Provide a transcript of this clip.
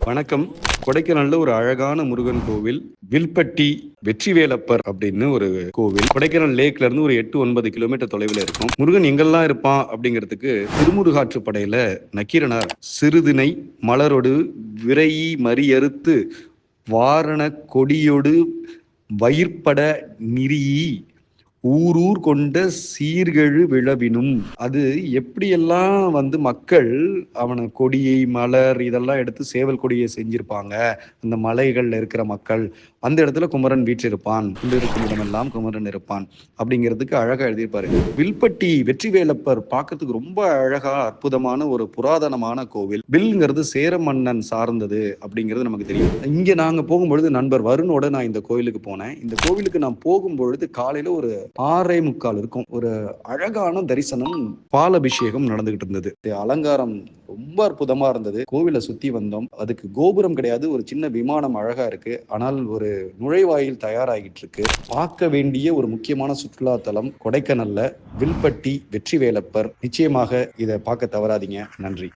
வணக்கம். கொடைக்கானல்ல ஒரு அழகான முருகன் கோவில், வில்பட்டி வெற்றிவேலப்பர் அப்படின்னு ஒரு கோவில். கொடைக்கானல் லேக்ல இருந்து ஒரு 8, 9 கிலோமீட்டர் தொலைவில் இருக்கும். முருகன் எங்கெல்லாம் இருப்பான் அப்படிங்கிறதுக்கு திருமுருகாற்றுப்படையில நக்கீரனார் சிறுதினை மலரொடு விரையி மறியறுத்து வாரண கொடியொடு வயிற்பட நிறீஇ ஊரூர் கொண்ட சீர்கெழு விழவினும். அது எப்படியெல்லாம் மக்கள் அவனை கொடியை மலர் இதெல்லாம் எடுத்து சேவல் கொடியை செஞ்சிருப்பாங்க. அந்த மலைகள்ல இருக்கிற மக்கள் அந்த இடத்துல குமரன் வீற்றிருப்பான், உள்ளிருக்கும் இடமெல்லாம் குமரன் இருப்பான் அப்படிங்கிறதுக்கு அழகா எழுதியிருப்பாரு. வில்பட்டி வெற்றிவேலப்பர் பார்க்கறதுக்கு ரொம்ப அழகா அற்புதமான ஒரு புராதனமான கோவில். வில்ங்கிறது சேர மன்னன் சார்ந்தது அப்படிங்கிறது நமக்கு தெரியும். இங்க நாங்க போகும்பொழுது நண்பர் வருணோட நான் இந்த கோவிலுக்கு போனேன். இந்த கோவிலுக்கு நான் போகும்பொழுது காலையில ஒரு 6:45 இருக்கும். ஒரு அழகான தரிசனம், பால் அபிஷேகம் நடந்துகிட்டு இருந்தது. அலங்காரம் ரொம்ப அற்புதமா இருந்தது. கோவிலை சுத்தி வந்தோம். அதுக்கு கோபுரம் கிடையாது, ஒரு சின்ன விமானம் அழகா இருக்கு. ஆனால் ஒரு நுழைவாயில் தயாராகிட்டு இருக்கு. பார்க்க வேண்டிய ஒரு முக்கியமான சுற்றுலா தலம் கொடைக்கானல்ல வில்பட்டி வெற்றிவேலப்பர். நிச்சயமாக இதை பார்க்க தவறாதீங்க. நன்றி.